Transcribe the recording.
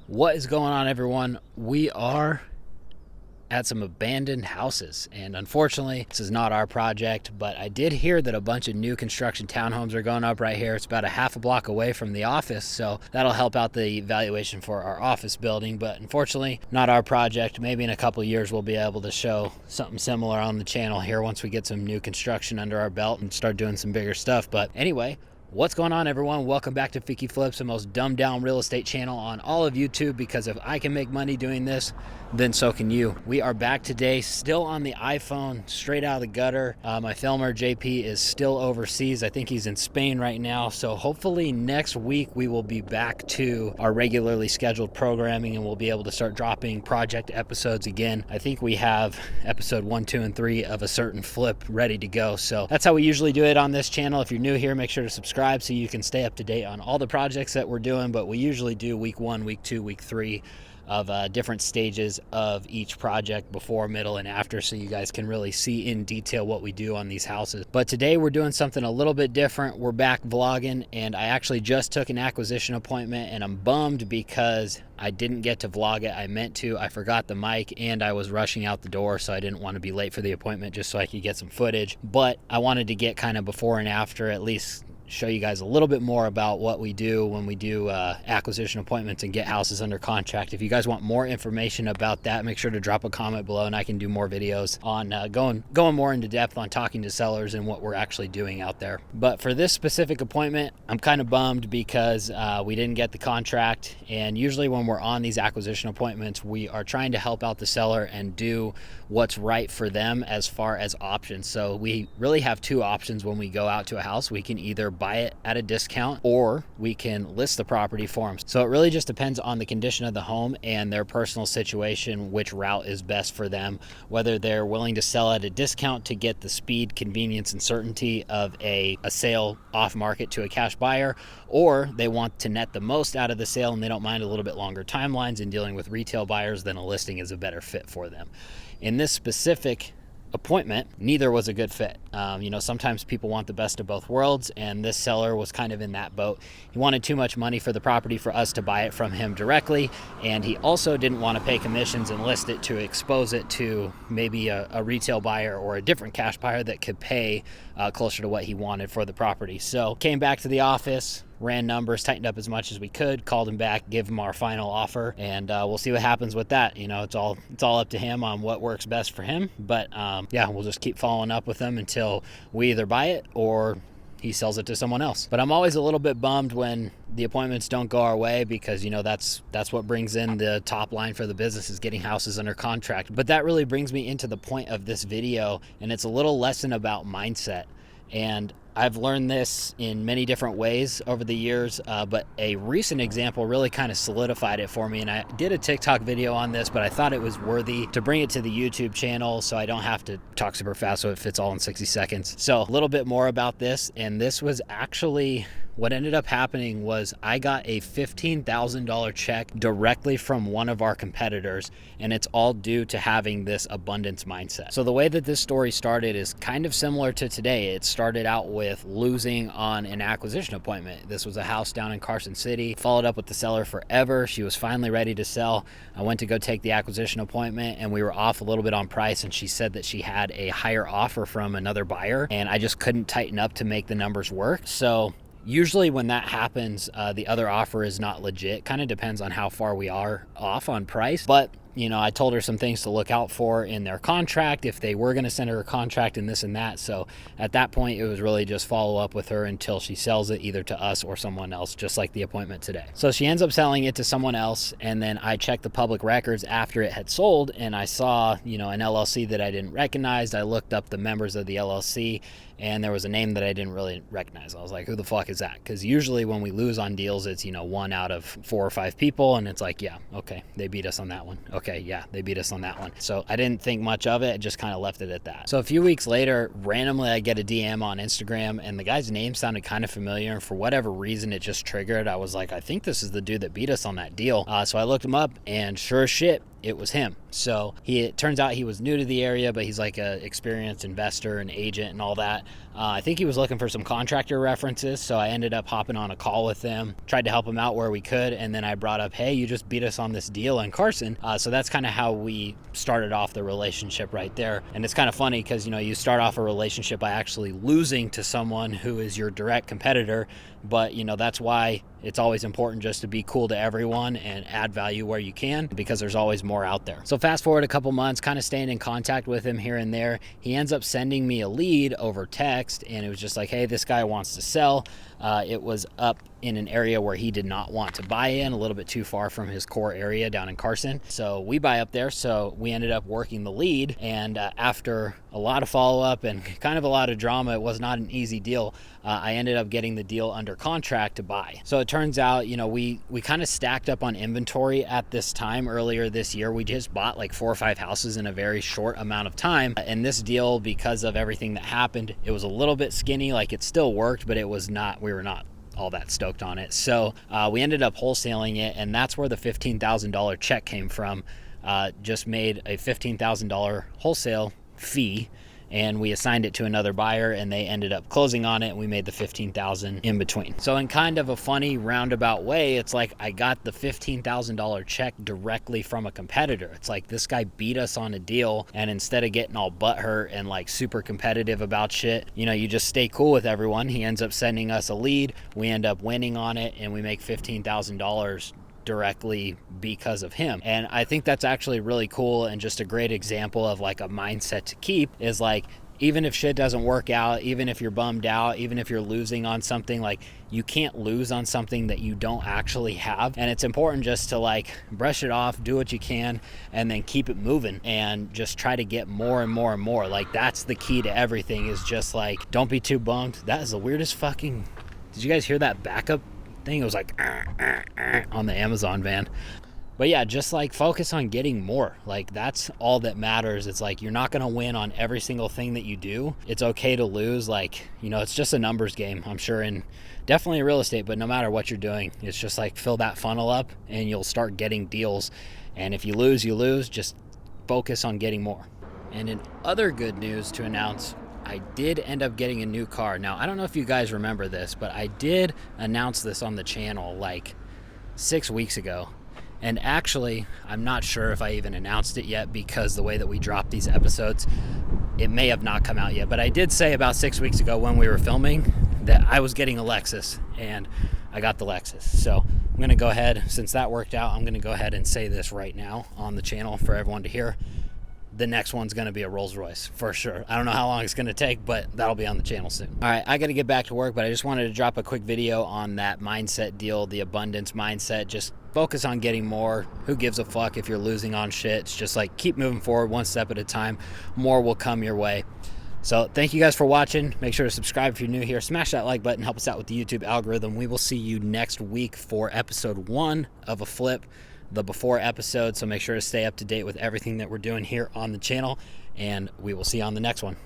What is going on, everyone? We are at some abandoned houses, and unfortunately this is not our project, but I did hear that a bunch of new construction townhomes are going up right here. It's about a half a block away from the office, so that'll help out the valuation for our office building, but unfortunately not our project. Maybe in a couple of years we'll be able to show something similar on the channel here once we get some new construction under our belt and start doing some bigger stuff. But anyway, what's going on, everyone? Welcome back to FEEKI Flips, the most dumbed down real estate channel on all of YouTube, because if I can make money doing this, then so can you. We are back today, still on the iPhone, straight out of the gutter. My filmer, JP, is still overseas. I think he's in Spain right now. So hopefully next week we will be back to our regularly scheduled programming and we'll be able to start dropping project episodes again. I think we have episode 1, 2, and 3 of a certain flip ready to go. So that's how we usually do it on this channel. If you're new here, make sure to subscribe so you can stay up to date on all the projects that we're doing. But we usually do week 1, week 2, week 3 of different stages of each project, before, middle, and after, so you guys can really see in detail what we do on these houses. But today we're doing something a little bit different. We're back vlogging, and I actually just took an acquisition appointment, and I'm bummed because I didn't get to vlog it. I meant to. I forgot the mic, and I was rushing out the door, so I didn't want to be late for the appointment just so I could get some footage. But I wanted to get kind of before and after, at least show you guys a little bit more about what we do when we do acquisition appointments and get houses under contract. If you guys want more information about that, make sure to drop a comment below and I can do more videos on going more into depth on talking to sellers and what we're actually doing out there. But for this specific appointment, I'm kind of bummed because we didn't get the contract. And usually when we're on these acquisition appointments, we are trying to help out the seller and do what's right for them as far as options. So we really have two options when we go out to a house. We can either buy it at a discount or we can list the property for them. So it really just depends on the condition of the home and their personal situation, which route is best for them, whether they're willing to sell at a discount to get the speed, convenience, and certainty of a sale off market to a cash buyer, or they want to net the most out of the sale and they don't mind a little bit longer timelines in dealing with retail buyers, then a listing is a better fit for them. In this specific appointment, neither was a good fit. Sometimes people want the best of both worlds, and this seller was kind of in that boat. He wanted too much money for the property for us to buy it from him directly, and he also didn't want to pay commissions and list it to expose it to maybe a retail buyer or a different cash buyer that could pay closer to what he wanted for the property. So came back to the office, ran numbers, tightened up as much as we could, called him back, give him our final offer, and we'll see what happens with that. It's all up to him on what works best for him. But we'll just keep following up with him until we either buy it or he sells it to someone else. But I'm always a little bit bummed when the appointments don't go our way, because that's what brings in the top line for the business, is getting houses under contract. But that really brings me into the point of this video, and it's a little lesson about mindset. And I've learned this in many different ways over the years, but a recent example really kind of solidified it for me. And I did a TikTok video on this, but I thought it was worthy to bring it to the YouTube channel so I don't have to talk super fast so it fits all in 60 seconds. So a little bit more about this, and this was actually what ended up happening was I got a $15,000 check directly from one of our competitors, and it's all due to having this abundance mindset. So the way that this story started is kind of similar to today. It started out with losing on an acquisition appointment. This was a house down in Carson City. Followed up with the seller forever. She was finally ready to sell. I went to go take the acquisition appointment, and we were off a little bit on price, and she said that she had a higher offer from another buyer, and I just couldn't tighten up to make the numbers work. So usually when that happens, the other offer is not legit. Kind of depends on how far we are off on price. But I told her some things to look out for in their contract, if they were going to send her a contract, and this and that. So at that point, it was really just follow up with her until she sells it either to us or someone else, just like the appointment today. So she ends up selling it to someone else, and then I checked the public records after it had sold, and I saw, an LLC that I didn't recognize. I looked up the members of the LLC, and there was a name that I didn't really recognize. I was like, who the fuck is that? Because usually when we lose on deals, it's, 1 out of 4 or 5 people, and it's like, yeah, okay, they beat us on that one. Okay, yeah, they beat us on that one. So I didn't think much of it, just kind of left it at that. So a few weeks later, randomly I get a DM on Instagram, and the guy's name sounded kind of familiar, and for whatever reason it just triggered. I was like, I think this is the dude that beat us on that deal. So I looked him up, and sure as shit, it was him. So it turns out he was new to the area, but he's like a experienced investor and agent and all that. I think he was looking for some contractor references, so I ended up hopping on a call with him, tried to help him out where we could, and then I brought up, hey, you just beat us on this deal in Carson. So that's kind of how we started off the relationship right there. And it's kind of funny because, you start off a relationship by actually losing to someone who is your direct competitor, but that's why it's always important just to be cool to everyone and add value where you can, because there's always more out there. So fast forward a couple months, kind of staying in contact with him here and there. He ends up sending me a lead over text, and it was just like, hey, this guy wants to sell. It was up in an area where he did not want to buy in, a little bit too far from his core area down in Carson. So we buy up there. So we ended up working the lead, and after a lot of follow-up and kind of a lot of drama, it was not an easy deal. I ended up getting the deal under contract to buy. So it turns out, we kind of stacked up on inventory at this time earlier this year. We just bought like 4 or 5 houses in a very short amount of time. And this deal, because of everything that happened, it was a little bit skinny. Like, it still worked, but we were not all that stoked on it. So we ended up wholesaling it, and that's where the $15,000 check came from. Just made a $15,000 wholesale fee, and we assigned it to another buyer, and they ended up closing on it, and we made the $15,000 in between. So in kind of a funny roundabout way, it's like I got the $15,000 check directly from a competitor. It's like this guy beat us on a deal, and instead of getting all butthurt and like super competitive about shit, you just stay cool with everyone. He ends up sending us a lead, we end up winning on it, and we make $15,000 directly because of him. And I think that's actually really cool, and just a great example of like a mindset to keep is like, even if shit doesn't work out, even if you're bummed out, even if you're losing on something, like, you can't lose on something that you don't actually have. And it's important just to like brush it off, do what you can, and then keep it moving, and just try to get more and more and more. Like, that's the key to everything, is just like, don't be too bummed. That is the weirdest fucking, did you guys hear that backup thing? It was like on the Amazon van. But yeah, just like focus on getting more. Like, that's all that matters. It's like, you're not going to win on every single thing that you do. It's okay to lose. Like, it's just a numbers game, I'm sure, in definitely real estate, but no matter what you're doing, it's just like, fill that funnel up and you'll start getting deals. And if you lose, you lose. Just focus on getting more. And in other good news to announce, I did end up getting a new car. Now, I don't know if you guys remember this, but I did announce this on the channel like 6 weeks ago. And actually, I'm not sure if I even announced it yet, because the way that we drop these episodes, it may have not come out yet. But I did say about 6 weeks ago when we were filming that I was getting a Lexus, and I got the Lexus. So I'm going to go ahead, since that worked out, I'm going to go ahead and say this right now on the channel for everyone to hear. The next one's going to be a Rolls Royce for sure. I don't know how long it's going to take, but that'll be on the channel soon. All right, I got to get back to work, but I just wanted to drop a quick video on that mindset deal, the abundance mindset. Just focus on getting more. Who gives a fuck if you're losing on shit? It's just like, keep moving forward one step at a time. More will come your way. So thank you guys for watching. Make sure to subscribe if you're new here. Smash that like button. Help us out with the YouTube algorithm. We will see you next week for episode 1 of A Flip, the before episode. So make sure to stay up to date with everything that we're doing here on the channel, and we will see you on the next one.